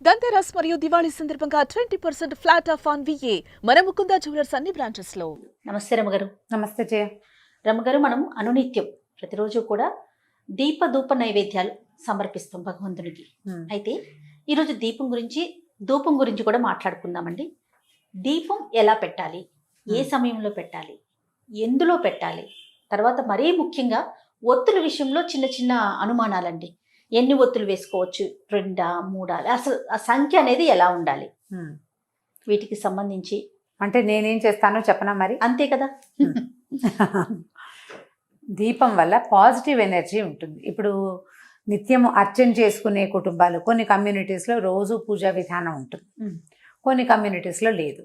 ధన్తెరస్ మరియు దివాళీ సందర్భంగా 20% flat of on VA మన ముకుంద జ్యువెలర్స్ అన్ని బ్రాంచెస్ లో. నమస్తే రమగారు. నమస్తే జయ. రమగారు, మనం అనునిత్యం ప్రతిరోజు కూడా దీప నైవేద్యాలు సమర్పిస్తాం భగవంతునికి. అయితే ఈరోజు ధూపం గురించి కూడా మాట్లాడుకుందామండి. దీపం ఎలా పెట్టాలి, ఏ సమయంలో పెట్టాలి, ఎందులో పెట్టాలి, తర్వాత మరీ ముఖ్యంగా ఒత్తుల విషయంలో చిన్న చిన్న అనుమానాలండి. ఎన్ని ఒత్తులు వేసుకోవచ్చు, 2, 3, అసలు ఆ సంఖ్య అనేది ఎలా ఉండాలి, వీటికి సంబంధించి అంటే నేనేం చేస్తానో చెప్పనా మరి? అంతే కదా. దీపం వల్ల పాజిటివ్ ఎనర్జీ ఉంటుంది. ఇప్పుడు నిత్యము అర్చన చేసుకునే కుటుంబాలు కొన్ని కమ్యూనిటీస్లో రోజు పూజా విధానం ఉంటుంది, కొన్ని కమ్యూనిటీస్లో లేదు.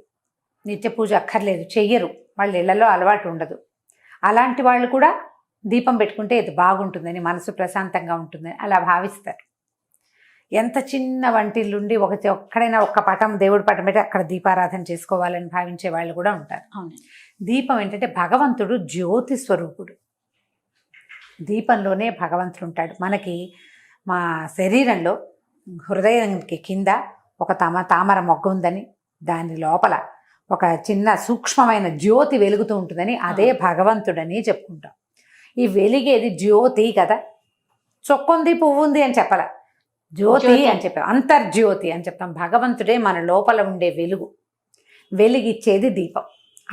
నిత్య పూజ అక్కర్లేదు, చెయ్యరు, వాళ్ళ ఇళ్లలో అలవాటు ఉండదు. అలాంటి వాళ్ళు కూడా దీపం పెట్టుకుంటే ఇది బాగుంటుందని, మనసు ప్రశాంతంగా ఉంటుందని అలా భావిస్తారు. ఎంత చిన్న వంటిల్లుండి ఒక్కడైనా ఒక్క పటం, దేవుడి పటం పెట్టి అక్కడ దీపారాధన చేసుకోవాలని భావించే వాళ్ళు కూడా ఉంటారు. దీపం ఏంటంటే భగవంతుడు జ్యోతి స్వరూపుడు. దీపంలోనే భగవంతుడు ఉంటాడు. మనకి మా శరీరంలో హృదయానికి కింద ఒక తామర మొగ్గ ఉందని, దాని లోపల ఒక చిన్న సూక్ష్మమైన జ్యోతి వెలుగుతూ ఉంటుందని, అదే భగవంతుడని చెప్పుకుంటాం. ఈ వెలిగేది జ్యోతి కదా, చొక్కుంది పువ్వు ఉంది అని చెప్పాల, జ్యోతి అని చెప్పాం, అంతర్జ్యోతి అని చెప్తాం. భగవంతుడే మన లోపల ఉండే వెలిగిచ్చేది దీపం.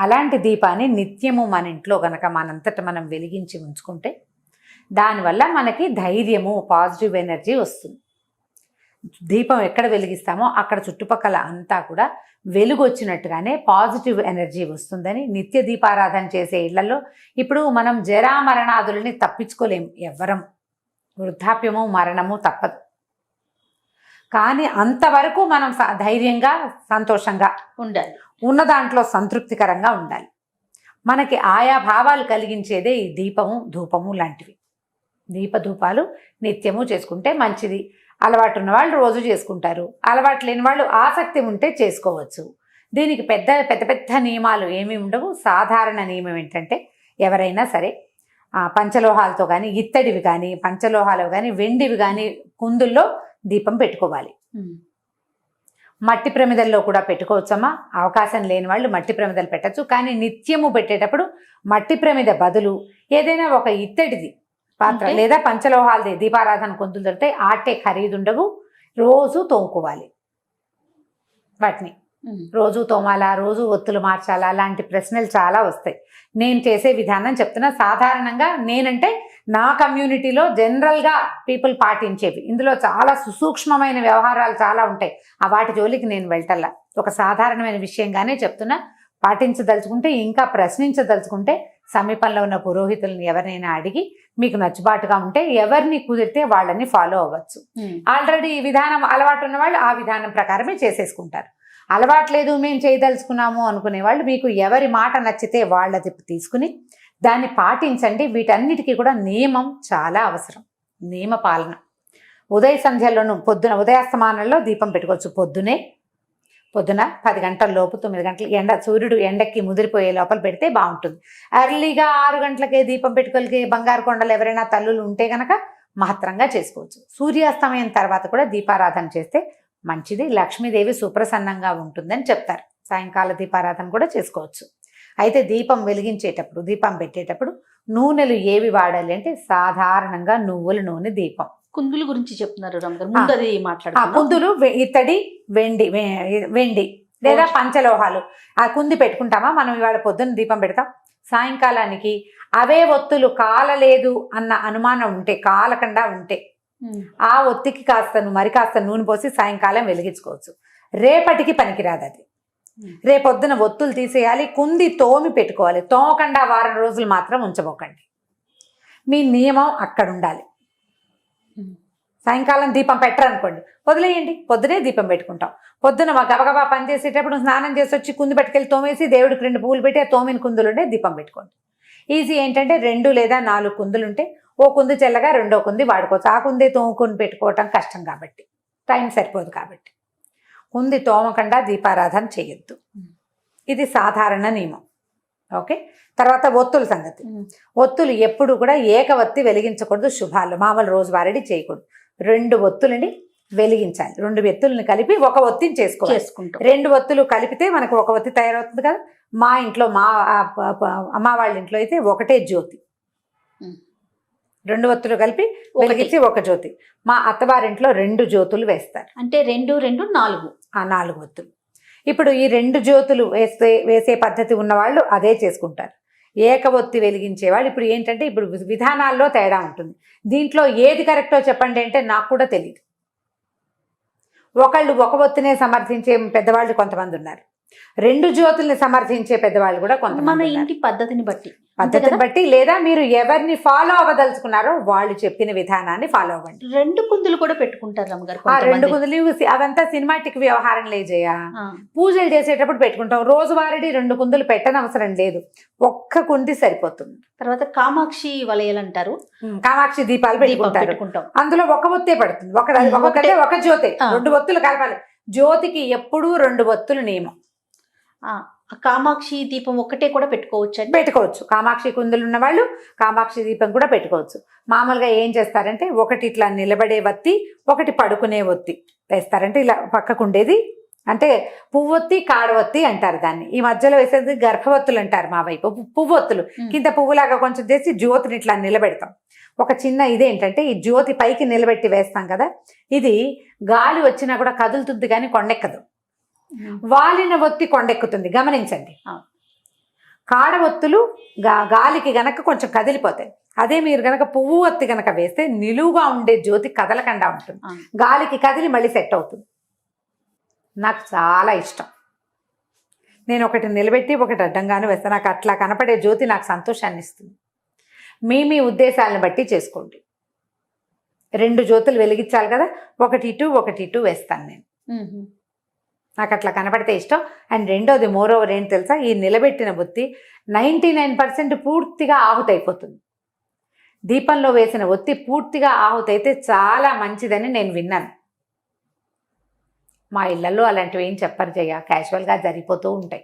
అలాంటి దీపాన్ని నిత్యము మన ఇంట్లో గనక మనంతట మనం వెలిగించి ఉంచుకుంటే దానివల్ల మనకి ధైర్యము, పాజిటివ్ ఎనర్జీ వస్తుంది. దీపం ఎక్కడ వెలిగిస్తామో అక్కడ చుట్టుపక్కల అంతా కూడా వెలుగు వచ్చినట్టుగానే పాజిటివ్ ఎనర్జీ వస్తుందని, నిత్య దీపారాధన చేసే ఇళ్లలో ఇప్పుడు మనం జరామరణాదులని తప్పించుకోలేము ఎవ్వరం. వృద్ధాప్యము, మరణము తప్పదు. కానీ అంతవరకు మనం ధైర్యంగా, సంతోషంగా ఉండాలి, ఉన్న దాంట్లో సంతృప్తికరంగా ఉండాలి. మనకి ఆయా భావాలు కలిగించేదే ఈ దీపము, ధూపము లాంటివి. దీపధూపాలు నిత్యము చేసుకుంటే మంచిది. అలవాటు ఉన్న వాళ్ళు రోజు చేసుకుంటారు, అలవాటు లేని వాళ్ళు ఆసక్తి ఉంటే చేసుకోవచ్చు. దీనికి పెద్ద నియమాలు ఏమీ ఉండవు. సాధారణ నియమం ఏంటంటే, ఎవరైనా సరే పంచలోహాలతో కానీ, ఇత్తడివి కానీ, పంచలోహాలు కానీ, వెండివి కానీ కుందుల్లో దీపం పెట్టుకోవాలి. మట్టి ప్రమిదల్లో కూడా పెట్టుకోవచ్చమ్మా. అవకాశం లేని వాళ్ళు మట్టి ప్రమిదలు పెట్టచ్చు. కానీ నిత్యము పెట్టేటప్పుడు మట్టి ప్రమిద బదులు ఏదైనా ఒక ఇత్తడిది పాత్ర లేదా పంచలోహాలది దీపారాధన కుందులు దొరికితే ఆటే ఖరీదుండవు. రోజు తోముకోవాలి. వాటిని రోజు తోమాలా, రోజు ఒత్తులు మార్చాలా, అలాంటి ప్రశ్నలు చాలా వస్తాయి. నేను చేసే విధానం చెప్తున్నా. సాధారణంగా నేనంటే నా కమ్యూనిటీలో జనరల్గా పీపుల్ పాటించేవి. ఇందులో చాలా సుసూక్ష్మమైన వ్యవహారాలు చాలా ఉంటాయి. ఆ వాటి జోలికి నేను వెళ్ళటల్లా. ఒక సాధారణమైన విషయంగానే చెప్తున్నా. పాటించదలుచుకుంటే, ఇంకా ప్రశ్నించదలుచుకుంటే సమీపంలో ఉన్న పురోహితులను ఎవరినైనా అడిగి మీకు నచ్చుబాటుగా ఉంటే ఎవరిని కుదిరితే వాళ్ళని ఫాలో అవ్వచ్చు. ఆల్రెడీ ఈ విధానం అలవాటు ఉన్న వాళ్ళు ఆ విధానం ప్రకారమే చేసేసుకుంటారు. అలవాటు లేదు, మేము చేయదలుచుకున్నాము అనుకునే వాళ్ళు మీకు ఎవరి మాట నచ్చితే వాళ్ళది తీసుకుని దాన్ని పాటించండి. వీటన్నిటికీ కూడా నియమం చాలా అవసరం, నియమ పాలన. ఉదయ సంధ్యలోను ఉదయాస్తమానంలో దీపం పెట్టుకోవచ్చు. పొద్దున 10 గంటల లోపు, 9 గంటలు సూర్యుడు ఎండకి ముదిరిపోయే లోపల పెడితే బాగుంటుంది. ఎర్లీగా 6 గంటలకే దీపం పెట్టుకోలికి బంగారు కొండలు ఎవరైనా తల్లులు ఉంటే కనుక మహత్తరంగా చేసుకోవచ్చు. సూర్యాస్తమయం తర్వాత కూడా దీపారాధన చేస్తే మంచిది. లక్ష్మీదేవి సుప్రసన్నంగా ఉంటుందని చెప్తారు. సాయంకాల దీపారాధన కూడా చేసుకోవచ్చు. అయితే దీపం వెలిగించేటప్పుడు, దీపం పెట్టేటప్పుడు నూనెలు ఏవి వాడాలి అంటే, సాధారణంగా నువ్వుల నూనె దీపం. కుందుల గురించి చెప్తున్నారు రమగారు, ముందు అది మాట్లాడుతున్నాం. కుందులు ఇత్తడి, వెండి లేదా పంచలోహాలు. ఆ కుంది పెట్టుకుంటామా మనం? ఇవాళ పొద్దున్న దీపం పెడతాం, సాయంకాలానికి అవే ఒత్తులు కాలలేదు అన్న అనుమానం ఉంటే, కాలకుండా ఉంటే ఆ ఒత్తికి కాస్త నూనె పోసి సాయంకాలం వెలిగించుకోవచ్చు. రేపటికి పనికిరాదు అది. రేపొద్దున ఒత్తులు తీసేయాలి, కుంది తోమి పెట్టుకోవాలి. తోమకుండా వారం రోజులు మాత్రం ఉంచబోకండి. మీ నియమం అక్కడ ఉండాలి. సాయంకాలం దీపం పెట్టరనుకోండి, వదిలేయండి, పొద్దునే దీపం పెట్టుకుంటాం. పొద్దున గబగబా పని చేసేటప్పుడు స్నానం చేసి వచ్చి కుంది పట్టుకెళ్ళి తోమేసి దేవుడికి 2 పువ్వులు పెట్టి ఆ తోమిన కుందులుంటే దీపం పెట్టుకోండి. ఈజీ ఏంటంటే 2 లేదా 4 కుందులుంటే ఓ కుంది చెల్లగా రెండో కుంది వాడుకోవచ్చు. ఆ కుంది తోముకొని పెట్టుకోవటం కష్టం కాబట్టి, టైం సరిపోదు కాబట్టి కుంది తోమకుండా దీపారాధన చేయొద్దు. ఇది సాధారణ నియమం. ఓకే. తర్వాత ఒత్తుల సంగతి. ఒత్తులు ఎప్పుడు కూడా ఏకవత్తి వెలిగించకూడదు. శుభాలు మామూలు రోజువారీ చేయకూడదు. 2 ఒత్తులని వెలిగించాలి. 2 ఒత్తుల్ని కలిపి ఒక ఒత్తిని చేసుకుంటాం. 2 ఒత్తులు కలిపితే మనకు ఒక ఒత్తి తయారవుతుంది కదా. మా ఇంట్లో అమ్మ వాళ్ళ ఇంట్లో అయితే ఒకటే జ్యోతి, 2 ఒత్తులు కలిపి వెలిగించి ఒక జ్యోతి. మా అత్తవారింట్లో 2 జ్యోతులు వేస్తారు. అంటే 2 2 4 4 ఒత్తులు. ఇప్పుడు ఈ 2 జ్యోతులు వేసే పద్ధతి ఉన్నవాళ్ళు అదే చేసుకుంటారు. ఏక ఒత్తి వెలిగించే వాళ్ళు ఇప్పుడు ఏంటంటే ఇప్పుడు విధానాల్లో తేడా ఉంటుంది. దీంట్లో ఏది కరెక్టో చెప్పండి అంటే నాకు కూడా తెలియదు. ఒకళ్ళు ఒక ఒత్తినే సమర్థించే పెద్దవాళ్ళు కొంతమంది ఉన్నారు, 2 జ్యోతుల్ని సమర్థించే పెద్దవాళ్ళు కూడా కొంతమంది. మన ఇంటి పద్ధతిని బట్టి లేదా మీరు ఎవరిని ఫాలో అవ్వదలుచుకున్నారో వాళ్ళు చెప్పిన విధానాన్ని ఫాలో అవ్వండి. 2 కుందులు కూడా పెట్టుకుంటారు అమ్మగారు. 2 కుందులు అదంతా సినిమాటిక్ వ్యవహారం లేజయ్యా. పూజలు చేసేటప్పుడు పెట్టుకుంటాం. రోజువారీ 2 కుందులు పెట్టనవసరం లేదు, ఒక్క కుంది సరిపోతుంది. తర్వాత కామాక్షి వలయాలు అంటారు, కామాక్షి దీపాలు పెట్టుకుంటారు. అందులో ఒక ఒత్తే పడుతుంది, ఒక జ్యోతి. 2 ఒత్తులు కలపాలి. జ్యోతికి ఎప్పుడూ 2 ఒత్తులు నియమం. కామాక్షి దీపం ఒక్కటే కూడా పెట్టుకోవచ్చు. కామాక్షి కుందులు ఉన్న వాళ్ళు కామాక్షి దీపం కూడా పెట్టుకోవచ్చు. మామూలుగా ఏం చేస్తారంటే ఒకటి ఇట్లా నిలబడే ఒత్తి, ఒకటి పడుకునే ఒత్తి వేస్తారంటే ఇలా పక్కకు ఉండేది అంటే పువ్వొత్తి కాడవొత్తి అంటారు దాన్ని. ఈ మధ్యలో వేసేది గర్భవత్తులు అంటారు మా వైపు. పువ్వొత్తులు కింద పువ్వులాగా కొంచెం చేసి జ్యోతిని ఇట్లా నిలబెడతాం. ఒక చిన్న ఇదేంటంటే ఈ జ్యోతి పైకి నిలబెట్టి వేస్తాం కదా, ఇది గాలి వచ్చినా కూడా కదులుతుంది కానీ కొండెక్కదు. వాలిన ఒత్తి కొండెక్కుతుంది, గమనించండి. కాడ ఒత్తులు గాలికి గనక కొంచెం కదిలిపోతాయి. అదే మీరు గనక పువ్వు ఒత్తి గనక వేస్తే నిలువుగా ఉండే జ్యోతి కదలకుండా ఉంటుంది, గాలికి కదిలి మళ్ళీ సెట్ అవుతుంది. నాకు చాలా ఇష్టం. నేను ఒకటి నిలబెట్టి ఒకటి అడ్డంగాను వేస్తాను. నాకు అట్లా కనపడే జ్యోతి నాకు సంతోషాన్ని ఇస్తుంది. మీ ఉద్దేశాలను బట్టి చేసుకోండి. 2 జ్యోతులు వెలిగించాలి కదా, ఒకటి ఇటు వేస్తాను నేను. నాకు అట్లా కనపడితే ఇష్టం. అండ్ రెండోది మోరోవర్ ఏంటి తెలుసా, ఈ నిలబెట్టిన ఒత్తి 99% పూర్తిగా ఆహుతైపోతుంది. దీపంలో వేసిన ఒత్తి పూర్తిగా ఆహుతైతే చాలా మంచిదని నేను విన్నాను. మా ఇళ్లలో అలాంటివి ఏం చెప్పరు జయ, క్యాజువల్గా జరిగిపోతూ ఉంటాయి.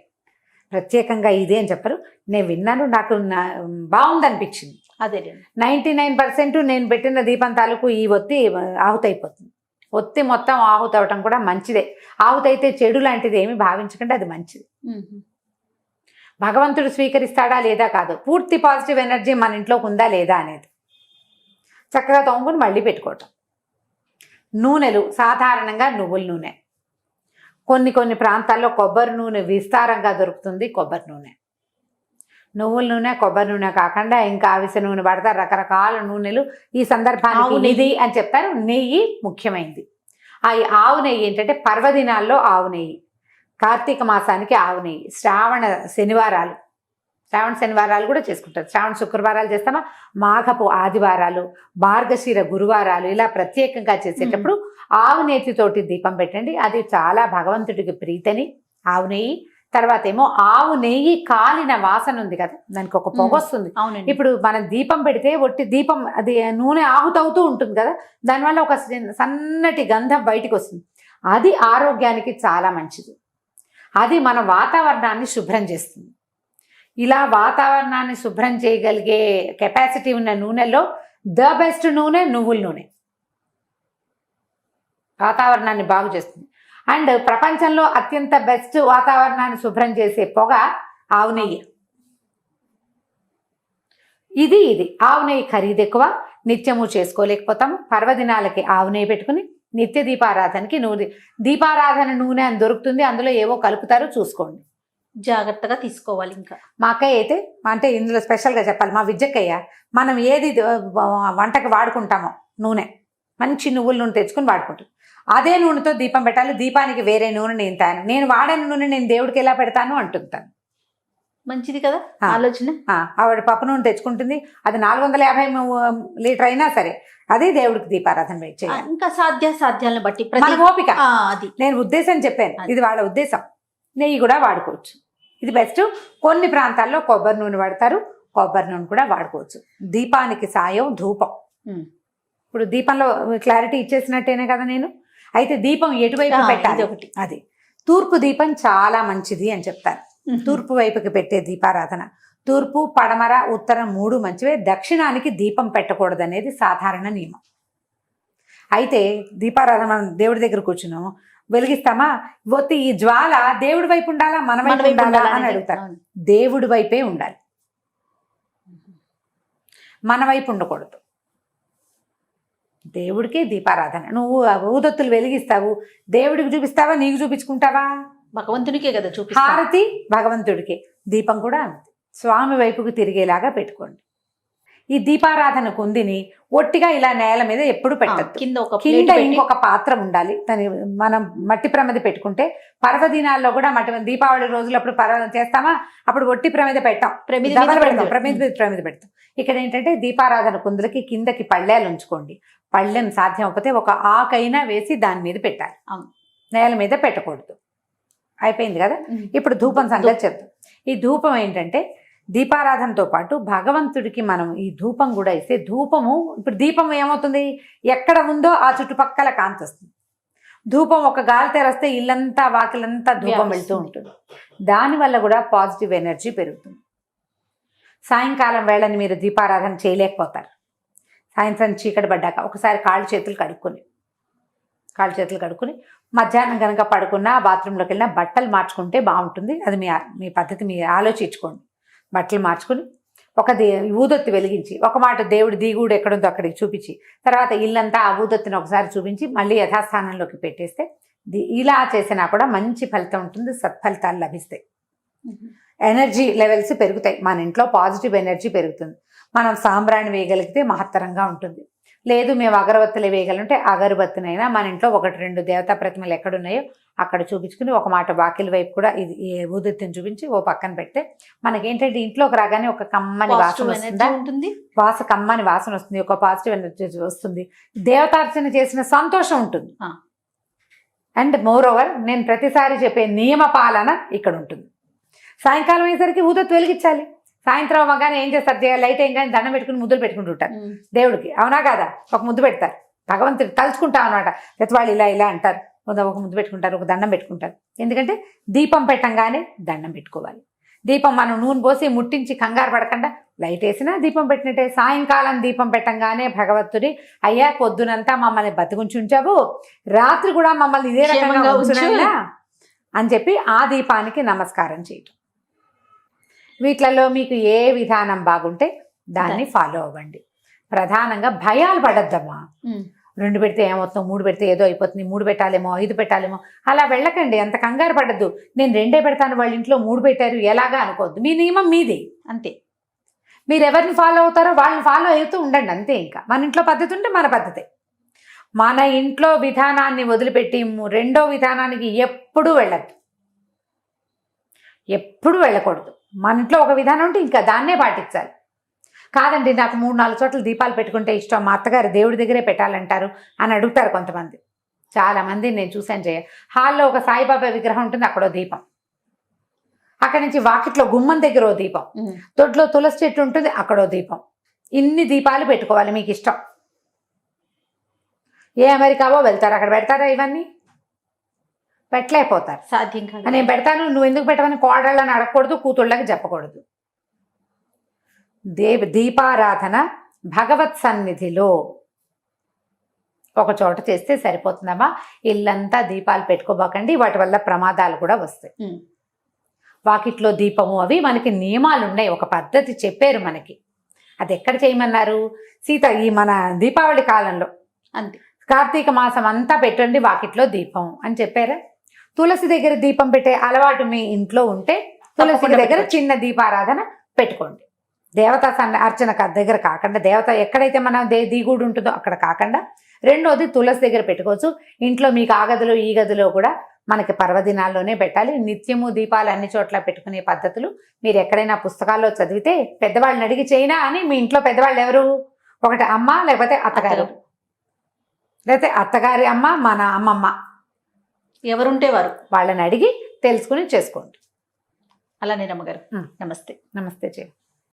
ప్రత్యేకంగా ఇదే అని చెప్పరు. నేను విన్నాను, నాకు బాగుందనిపించింది. అదే 99% నేను పెట్టిన దీపం తాలూకు ఈ ఒత్తి ఆహుతైపోతుంది. ఒత్తి మొత్తం ఆహుతవటం కూడా మంచిదే. ఆహుతైతే చెడు లాంటిది ఏమి భావించకండి, అది మంచిది. భగవంతుడు స్వీకరిస్తాడా లేదా కాదు, పూర్తి పాజిటివ్ ఎనర్జీ మన ఇంట్లోకి ఉందా లేదా అనేది చక్కగా తోముకుని మళ్ళీ పెట్టుకోవటం. నూనెలు సాధారణంగా నువ్వుల నూనె, కొన్ని ప్రాంతాల్లో కొబ్బరి నూనె విస్తారంగా దొరుకుతుంది. కొబ్బరి నూనె, నువ్వుల నూనె, కొబ్బరి నూనె కాకుండా ఇంకా అవిసె నూనె పడతారు, రకరకాల నూనెలు. ఈ సందర్భానికి నిధి అని చెప్తారు. నెయ్యి ముఖ్యమైనది. ఆ ఆవు నెయ్యి ఏంటంటే పర్వదినాల్లో ఆవు నెయ్యి, కార్తీక మాసానికి ఆవు నెయ్యి, శ్రావణ శనివారాలు కూడా చేసుకుంటారు. శ్రావణ శుక్రవారాలు చేస్తామా, మాఘపు ఆదివారాలు, మార్గశిర గురువారాలు ఇలా ప్రత్యేకంగా చేసేటప్పుడు ఆవు నేతితోటి దీపం పెట్టండి. అది చాలా భగవంతుడికి ప్రీతని. ఆవు నెయ్యి తర్వాత ఏమో ఆవు నెయ్యి కాలిన వాసన ఉంది కదా, దానికి ఒక పొగ వస్తుంది. ఇప్పుడు మనం దీపం పెడితే ఒట్టి దీపం అది నూనె ఆహుతవుతూ ఉంటుంది కదా, దానివల్ల ఒక సన్నటి గంధం బయటికి వస్తుంది. అది ఆరోగ్యానికి చాలా మంచిది. అది మన వాతావరణాన్ని శుభ్రం చేస్తుంది. ఇలా వాతావరణాన్ని శుభ్రం చేయగలిగే కెపాసిటీ ఉన్న నూనెలో ద బెస్ట్ నూనె నువ్వుల నూనె. వాతావరణాన్ని బాగు చేస్తుంది. అండ్ ప్రపంచంలో అత్యంత బెస్ట్ వాతావరణాన్ని శుభ్రం చేసే పొగ ఆవు నెయ్యి. ఇది ఆవు నెయ్యి ఖరీదు ఎక్కువ, నిత్యము చేసుకోలేకపోతాము. పర్వదినాలకి ఆవు నెయ్యి పెట్టుకుని నిత్య దీపారాధనకి దీపారాధన నూనె అని దొరుకుతుంది, అందులో ఏవో కలుపుతారు, చూసుకోండి, జాగ్రత్తగా తీసుకోవాలి. ఇంకా మా అక్కయ్య అయితే అంటే ఇందులో స్పెషల్గా చెప్పాలి, మా విజ్జక్కయ్య మనం ఏది వంటకి వాడుకుంటామో నూనె మంచి నువ్వుల నూనె తెచ్చుకుని వాడుకుంటాం. అదే నూనెతో దీపం పెట్టాలి. దీపానికి వేరే నూనె నేను వాడని నూనె నేను దేవుడికి ఎలా పెడతాను అంటుంటాను. మంచిది కదా ఆలోచన. ఆవిడ పప్పు నూనె తెచ్చుకుంటుంది, అది 450 లీటర్ అయినా సరే అదే దేవుడికి దీపారాధన చేయాలి. ఇంకా సాధ్యాలను బట్టి మన ఓపిక. అది నేను ఉద్దేశం చెప్పాను, ఇది వాళ్ళ ఉద్దేశం. నెయ్యి కూడా వాడుకోవచ్చు, ఇది బెస్ట్. కొన్ని ప్రాంతాల్లో కొబ్బరి నూనె వాడతారు, కొబ్బరి నూనె కూడా వాడుకోవచ్చు. దీపానికి సాయం ధూపం. ఇప్పుడు దీపంలో క్లారిటీ ఇచ్చేసినట్టేనే కదా నేను. అయితే దీపం ఎటువైపు పెట్టాలి ఒకటి, అది తూర్పు దీపం చాలా మంచిది అని చెప్తారు. తూర్పు వైపుకి పెట్టే దీపారాధన. తూర్పు, పడమర, ఉత్తరం 3 మంచివే. దక్షిణానికి దీపం పెట్టకూడదు అనేది సాధారణ నియమం. అయితే దీపారాధన మనం దేవుడి దగ్గర కూర్చున్నాం, వెలిగిస్తామా, ఒత్తి ఈ జ్వాల దేవుడి వైపు ఉండాలా మన వైపు ఉండాలా అని అడుగుతారు. దేవుడి వైపే ఉండాలి, మన వైపు ఉండకూడదు. దేవుడికి దీపారాధన. నువ్వు ఊదొత్తులు వెలిగిస్తావు, దేవుడికి చూపిస్తావా, నీకు చూపించుకుంటావా? భగవంతునికే కదా చూపిస్తా. హారతి భగవంతుడికి, దీపం కూడా అంతే, స్వామి వైపుకి తిరిగేలాగా పెట్టుకోండి. ఈ దీపారాధన కుందిని ఒట్టిగా ఇలా నేల మీద ఎప్పుడు పెట్టద్దు. కింద ఇంకొక పాత్ర ఉండాలి. మనం మట్టి ప్రమిద పెట్టుకుంటే పర్వదినాల్లో కూడా దీపావళి రోజులప్పుడు చేస్తామా, అప్పుడు ఒట్టి ప్రమిద పెట్టాం, ప్రమిద పెడతాం. ఇక్కడ ఏంటంటే దీపారాధన కుందులకి కిందకి పళ్ళేలు ఉంచుకోండి. పళ్ళెం సాధ్యం అవ్వకపోతే ఒక ఆకైనా వేసి దాని మీద పెట్టాలి, నేల మీద పెట్టకూడదు. అయిపోయింది కదా. ఇప్పుడు ధూపం సంగతి చెప్తాం. ఈ ధూపం ఏంటంటే దీపారాధనతో పాటు భగవంతుడికి మనం ఈ ధూపం కూడా ఇస్తే, ధూపము ఇప్పుడు దీపం ఏమవుతుంది, ఎక్కడ ఉందో ఆ చుట్టుపక్కల కాంతి వస్తుంది. ధూపం ఒక గాలి తెరస్తే ఇల్లంతా వాకిలంతా ధూపం వెళ్తూ ఉంటుంది. దానివల్ల కూడా పాజిటివ్ ఎనర్జీ పెరుగుతుంది. సాయంకాలం వేళని మీరు దీపారాధన చేయలేకపోతారు. సాయంత్రం చీకటి పడ్డాక ఒకసారి కాళ్ళు చేతులు కడుక్కుని మధ్యాహ్నం కనుక పడుకున్నా బాత్రూంలోకి వెళ్ళినా బట్టలు మార్చుకుంటే బాగుంటుంది. అది మీ పద్ధతి మీరు ఆలోచించుకోండి. బట్టలు మార్చుకుని ఒక ఊదొత్తి వెలిగించి, ఒక మాట దేవుడి దిగుడు ఎక్కడుందో అక్కడికి చూపించి, తర్వాత ఇల్లంతా ఆ ఊదొత్తిని ఒకసారి చూపించి మళ్ళీ యథాస్థానంలోకి పెట్టేస్తే ఇలా చేసినా కూడా మంచి ఫలితం ఉంటుంది, సత్ఫలితాలు లభిస్తాయి. ఎనర్జీ లెవెల్స్ పెరుగుతాయి, మన ఇంట్లో పాజిటివ్ ఎనర్జీ పెరుగుతుంది. మనం సాంబ్రాణి వేయగలిగితే మహత్తరంగా ఉంటుంది. లేదు మేము అగరబత్తులు వేయగలంటే అగరబత్తినైనా మన ఇంట్లో 1-2 దేవతా ప్రతిమలు ఎక్కడున్నాయో అక్కడ చూపించుకుని ఒక మాట వాకిలి వైపు కూడా ఇది ఊదొత్తిని చూపించి ఓ పక్కన పెడితే మనకేంటంటే ఇంట్లోకి రాగానే ఒక కమ్మని వాసన వస్తుంది, కమ్మని వాసన వస్తుంది, ఒక పాజిటివ్ ఎనర్జీ వస్తుంది, దేవతార్చన చేసిన సంతోషం ఉంటుంది. అండ్ మోర్ ఓవర్ నేను ప్రతిసారి చెప్పే నియమ పాలన ఇక్కడ ఉంటుంది. సాయంకాలం అయ్యేసరికి ఊదొత్తి వెలిగించాలి. సాయంత్రం అవ్వగానే ఏం చేస్తారు, లైట్ ఏం కానీ దండం పెట్టుకుని ముద్దులు పెట్టుకుంటుంటారు దేవుడికి, అవునా కాదా? ఒక ముద్దు పెడతారు, భగవంతుడు తలుచుకుంటాం అనమాట. ప్రతి వాళ్ళు ఇలా అంటారు, ఒక ముద్దు పెట్టుకుంటారు, ఒక దండం పెట్టుకుంటారు. ఎందుకంటే దీపం పెట్టంగానే దండం పెట్టుకోవాలి. దీపం మనం నూనె పోసి ముట్టించి కంగారు పడకుండా లైట్ వేసినా దీపం పెట్టినట్టే. సాయంకాలం దీపం పెట్టంగానే భగవంతుడి, అయ్యా పొద్దునంతా మమ్మల్ని బతికుంచి ఉంచావు, రాత్రి కూడా మమ్మల్ని ఇదే రకంగా ఉంచునైనా అని చెప్పి ఆ దీపానికి నమస్కారం చేయటం. వీటిలలో మీకు ఏ విధానం బాగుంటే దాన్ని ఫాలో అవ్వండి. ప్రధానంగా భయాలు పడద్దమ్మా. 2 పెడితే ఏమవుతుందో, 3 పెడితే ఏదో అయిపోతుంది, 3 పెట్టాలేమో, 5 పెట్టాలేమో, అలా వెళ్ళకండి. అంత కంగారు పడద్దు. నేను 2 పెడతాను, వాళ్ళ ఇంట్లో 3 పెట్టారు ఎలాగా అనుకోవద్దు. మీ నియమం మీది అంతే. మీరు ఎవరిని ఫాలో అవుతారో వాళ్ళని ఫాలో అవుతూ ఉండండి అంతే. ఇంకా మన ఇంట్లో పద్ధతి ఉంటే మన పద్ధతే. మన ఇంట్లో విధానాన్ని వదిలిపెట్టి రెండో విధానానికి ఎప్పుడూ వెళ్ళద్దు, ఎప్పుడు వెళ్ళకూడదు. మన ఇంట్లో ఒక విధానం ఉంటే ఇంకా దాన్నే పాటించాలి. కాదండి నాకు 3-4 చోట్ల దీపాలు పెట్టుకుంటే ఇష్టం, మా అత్తగారు దేవుడి దగ్గరే పెట్టాలంటారు అని అడుగుతారు కొంతమంది. చాలామంది నేను చూశాను. హాల్లో ఒక సాయిబాబా విగ్రహం ఉంటుంది, అక్కడో దీపం. అక్కడి నుంచి వాకిట్లో గుమ్మం దగ్గర ఓ దీపం, దొడ్లో తులసి చెట్టు ఉంటుంది, అక్కడో దీపం. ఇన్ని దీపాలు పెట్టుకోవాలి మీకు ఇష్టం. ఏ అమెరికావో వెళ్తారు, అక్కడ పెడతారా? ఇవన్నీ పెట్టలేకపోతారు, సాధ్యం కాదు. నేను పెడతాను, నువ్వు ఎందుకు పెట్టమని కోడళ్ళని అడగకూడదు, కూతుళ్ళకి చెప్పకూడదు. దీపారాధన భగవత్ సన్నిధిలో ఒక చోట చేస్తే సరిపోతుందమ్మా. ఇల్లంతా దీపాలు పెట్టుకోబోకండి, వాటి వల్ల ప్రమాదాలు కూడా వస్తాయి. వాకిట్లో దీపము అవి మనకి నియమాలు ఉన్నాయి, ఒక పద్ధతి చెప్పారు మనకి. అది ఎక్కడ చేయమన్నారు? ఈ మన దీపావళి కాలంలో అంతే, కార్తీక మాసం అంతా పెట్టండి వాకిట్లో దీపం అని చెప్పారా? తులసి దగ్గర దీపం పెట్టే అలవాటు మీ ఇంట్లో ఉంటే తులసి దగ్గర చిన్న దీపారాధన పెట్టుకోండి. దేవతా అర్చన దగ్గర కాకుండా, దేవత ఎక్కడైతే మన దిగుడు ఉంటుందో అక్కడ కాకుండా, రెండోది తులసి దగ్గర పెట్టుకోవచ్చు. ఇంట్లో మీకు ఆ గదిలో ఈ గదిలో కూడా మనకి పర్వదినాల్లోనే పెట్టాలి. నిత్యము దీపాలు అన్ని చోట్ల పెట్టుకునే పద్ధతులు మీరు ఎక్కడైనా పుస్తకాల్లో చదివితే పెద్దవాళ్ళని అడిగి చేయనా అని. మీ ఇంట్లో పెద్దవాళ్ళు ఎవరు? ఒకటి అమ్మ, లేకపోతే అత్తగారు, లేకపోతే అత్తగారి అమ్మ, మన అమ్మమ్మ, ఎవరుంటే వారు వాళ్ళని అడిగి తెలుసుకుని చేసుకోండి. అలానే రమ్మగారు, నమస్తే. నమస్తే.